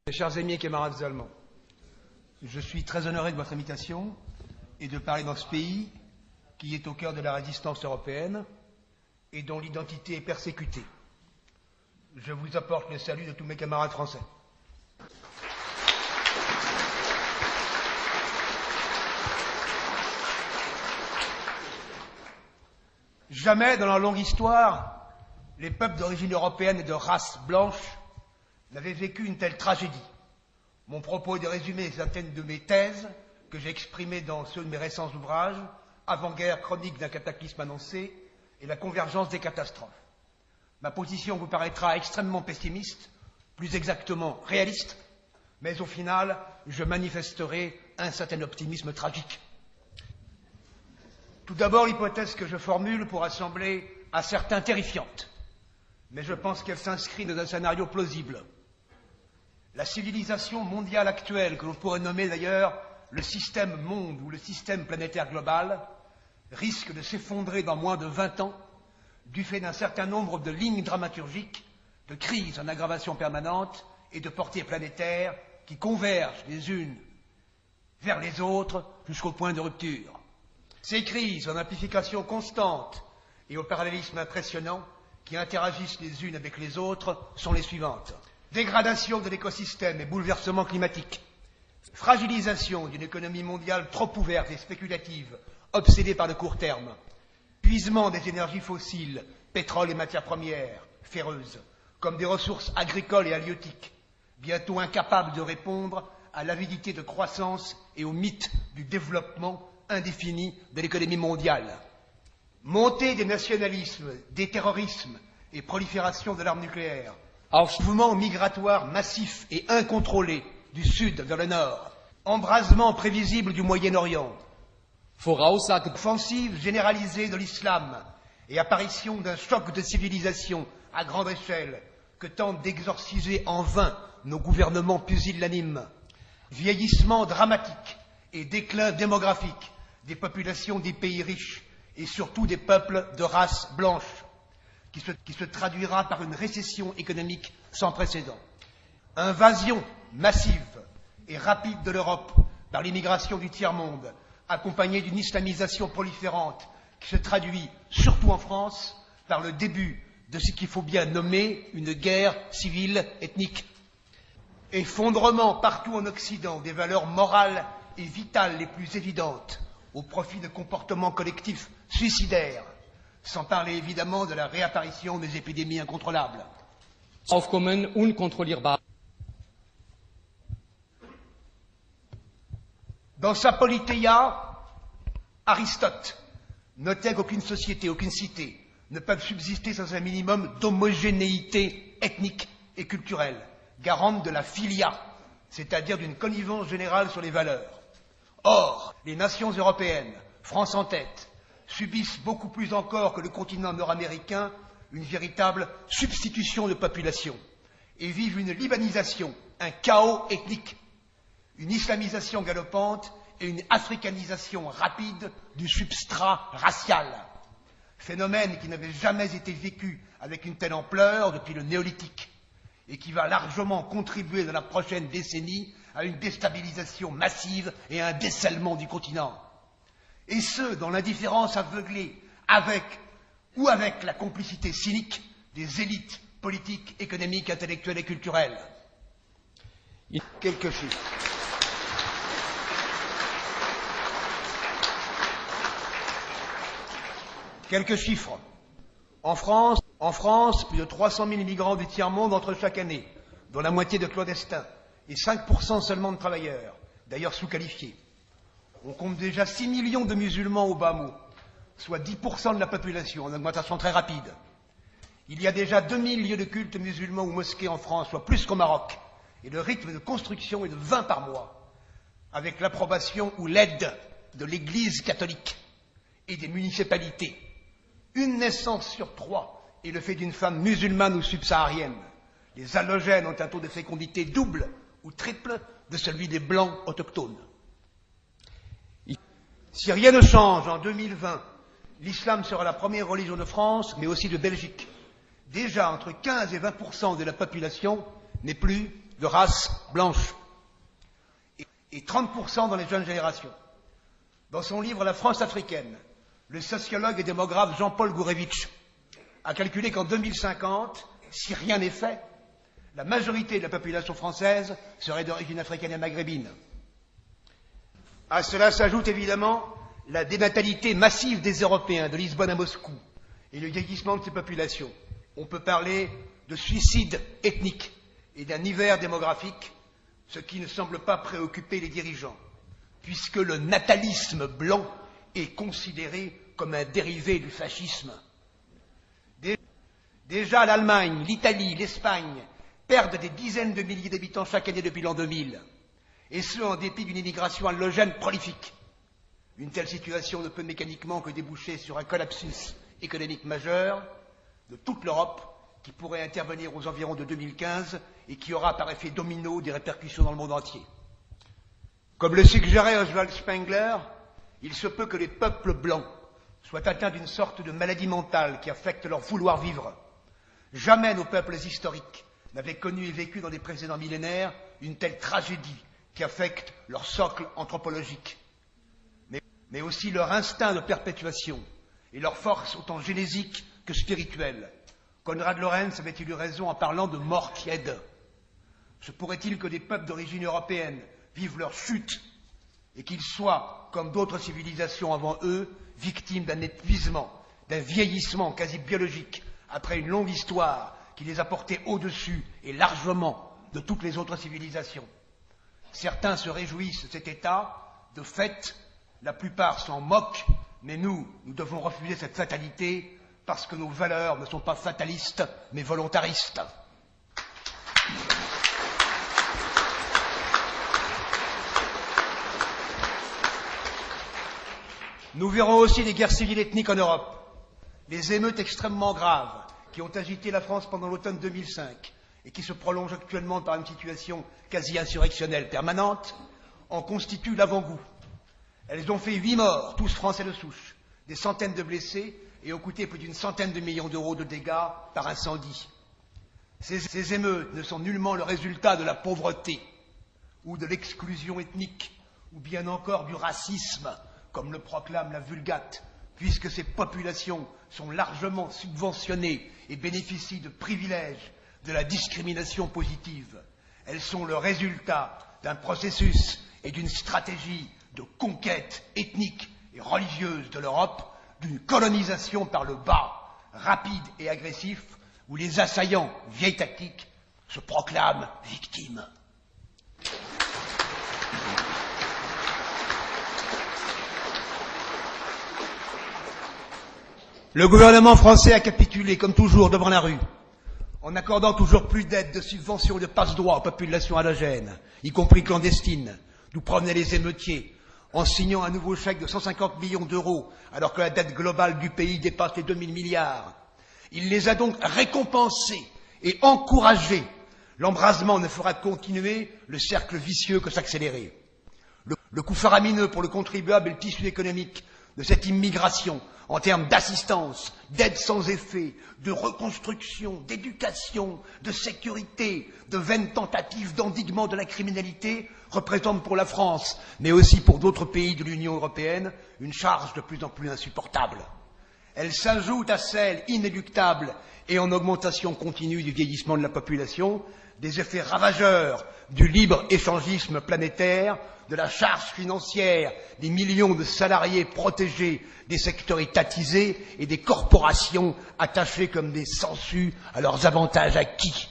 Mes chers amis et camarades allemands, je suis très honoré de votre invitation et de parler dans ce pays qui est au cœur de la résistance européenne et dont l'identité est persécutée. Je vous apporte le salut de tous mes camarades français. Jamais dans leur longue histoire, les peuples d'origine européenne et de race blanche n'avaient vécu une telle tragédie. Mon propos est de résumer certaines de mes thèses que j'ai exprimées dans ceux de mes récents ouvrages, Avant-guerre, chronique d'un cataclysme annoncé et la convergence des catastrophes. Ma position vous paraîtra extrêmement pessimiste, plus exactement réaliste, mais au final, je manifesterai un certain optimisme tragique. Tout d'abord, l'hypothèse que je formule pourra sembler à certains terrifiante, mais je pense qu'elle s'inscrit dans un scénario plausible. La civilisation mondiale actuelle, que l'on pourrait nommer d'ailleurs le système monde ou le système planétaire global, risque de s'effondrer dans moins de 20 ans du fait d'un certain nombre de lignes dramaturgiques, de crises en aggravation permanente et de portée planétaire qui convergent les unes vers les autres jusqu'au point de rupture. Ces crises en amplification constante et au parallélisme impressionnant qui interagissent les unes avec les autres sont les suivantes. Dégradation de l'écosystème et bouleversement climatique. Fragilisation d'une économie mondiale trop ouverte et spéculative, obsédée par le court terme. Épuisement des énergies fossiles, pétrole et matières premières, ferreuses, comme des ressources agricoles et halieutiques, bientôt incapables de répondre à l'avidité de croissance et au mythe du développement indéfini de l'économie mondiale. Montée des nationalismes, des terrorismes et prolifération de l'arme nucléaire. Mouvement migratoire massif et incontrôlé du sud vers le nord. Embrasement prévisible du Moyen-Orient. Offensive généralisée de l'islam et apparition d'un choc de civilisation à grande échelle que tentent d'exorciser en vain nos gouvernements pusillanimes. Vieillissement dramatique et déclin démographique des populations des pays riches et surtout des peuples de race blanche, qui se traduira par une récession économique sans précédent. Invasion massive et rapide de l'Europe par l'immigration du tiers-monde, accompagnée d'une islamisation proliférante qui se traduit, surtout en France, par le début de ce qu'il faut bien nommer une guerre civile ethnique. Effondrement partout en Occident des valeurs morales et vitales les plus évidentes au profit de comportements collectifs suicidaires, sans parler évidemment de la réapparition des épidémies incontrôlables. Aufkommen unkontrollierbar. Dans sa Politeia, Aristote notait qu'aucune société, aucune cité ne peuvent subsister sans un minimum d'homogénéité ethnique et culturelle, garante de la philia, c'est-à-dire d'une connivence générale sur les valeurs. Or, les nations européennes, France en tête, subissent beaucoup plus encore que le continent nord-américain une véritable substitution de population et vivent une libanisation, un chaos ethnique, une islamisation galopante et une africanisation rapide du substrat racial. Phénomène qui n'avait jamais été vécu avec une telle ampleur depuis le néolithique et qui va largement contribuer dans la prochaine décennie à une déstabilisation massive et à un désellement du continent. Et ce, dans l'indifférence aveuglée, avec la complicité cynique des élites politiques, économiques, intellectuelles et culturelles. Quelques chiffres. Quelques chiffres. En France, plus de 300 000 migrants du tiers-monde entrent chaque année, dont la moitié de clandestins, et 5% seulement de travailleurs, d'ailleurs sous-qualifiés. On compte déjà 6 millions de musulmans au bas mot, soit 10% de la population, en augmentation très rapide. Il y a déjà 2000 lieux de culte musulmans ou mosquées en France, soit plus qu'au Maroc, et le rythme de construction est de 20 par mois, avec l'approbation ou l'aide de l'Église catholique et des municipalités. Une naissance sur 3 est le fait d'une femme musulmane ou subsaharienne. Les allogènes ont un taux de fécondité double ou triple de celui des blancs autochtones. Si rien ne change en 2020, l'islam sera la première religion de France, mais aussi de Belgique. Déjà, entre 15 et 20% de la population n'est plus de race blanche et 30% dans les jeunes générations. Dans son livre La France africaine, le sociologue et démographe Jean-Paul Gourevitch a calculé qu'en 2050, si rien n'est fait, la majorité de la population française serait d'origine africaine et maghrébine. À cela s'ajoute évidemment la dénatalité massive des Européens, de Lisbonne à Moscou, et le vieillissement de ces populations. On peut parler de suicide ethnique et d'un hiver démographique, ce qui ne semble pas préoccuper les dirigeants, puisque le natalisme blanc est considéré comme un dérivé du fascisme. Déjà l'Allemagne, l'Italie, l'Espagne perdent des dizaines de milliers d'habitants chaque année depuis l'an 2000, et ce en dépit d'une immigration allogène prolifique. Une telle situation ne peut mécaniquement que déboucher sur un collapsus économique majeur de toute l'Europe qui pourrait intervenir aux environs de 2015 et qui aura par effet domino des répercussions dans le monde entier. Comme le suggérait Oswald Spengler, il se peut que les peuples blancs soient atteints d'une sorte de maladie mentale qui affecte leur vouloir vivre. Jamais nos peuples historiques n'avaient connu et vécu dans les précédents millénaires une telle tragédie qui affecte leur socle anthropologique, mais aussi leur instinct de perpétuation et leur force autant génésique que spirituelle. Konrad Lorenz avait-il eu raison en parlant de mort tiède? Se pourrait-il que des peuples d'origine européenne vivent leur chute et qu'ils soient, comme d'autres civilisations avant eux, victimes d'un épuisement, d'un vieillissement quasi biologique, après une longue histoire qui les a portés au-dessus et largement de toutes les autres civilisations? Certains se réjouissent de cet état, de fait, la plupart s'en moquent, mais nous devons refuser cette fatalité parce que nos valeurs ne sont pas fatalistes, mais volontaristes. Nous verrons aussi des guerres civiles ethniques en Europe, les émeutes extrêmement graves qui ont agité la France pendant l'automne 2005 et qui se prolongent actuellement par une situation quasi insurrectionnelle permanente, en constituent l'avant-goût. Elles ont fait 8 morts, tous français de souche, des centaines de blessés et ont coûté plus d'une centaine de millions d'euros de dégâts par incendie. Ces émeutes ne sont nullement le résultat de la pauvreté ou de l'exclusion ethnique ou bien encore du racisme, comme le proclame la Vulgate, puisque ces populations sont largement subventionnées et bénéficient de privilèges de la discrimination positive. Elles sont le résultat d'un processus et d'une stratégie de conquête ethnique et religieuse de l'Europe, d'une colonisation par le bas, rapide et agressif, où les assaillants, vieille tactique, se proclament victimes. Le gouvernement français a capitulé, comme toujours, devant la rue, en accordant toujours plus d'aides, de subventions et de passe-droits aux populations allogènes, y compris clandestines, d'où provenaient les émeutiers, en signant un nouveau chèque de 150 millions d'euros, alors que la dette globale du pays dépasse les 2000 milliards. Il les a donc récompensés et encouragés. L'embrasement ne fera continuer le cercle vicieux que s'accélérer. Le coût faramineux pour le contribuable et le tissu économique de cette immigration, en termes d'assistance, d'aide sans effet, de reconstruction, d'éducation, de sécurité, de vaines tentatives d'endiguement de la criminalité, représente pour la France, mais aussi pour d'autres pays de l'Union européenne, une charge de plus en plus insupportable. Elle s'ajoute à celle inéluctable et en augmentation continue du vieillissement de la population, des effets ravageurs du libre-échangisme planétaire, de la charge financière des millions de salariés protégés des secteurs étatisés et des corporations attachées comme des sangsues à leurs avantages acquis.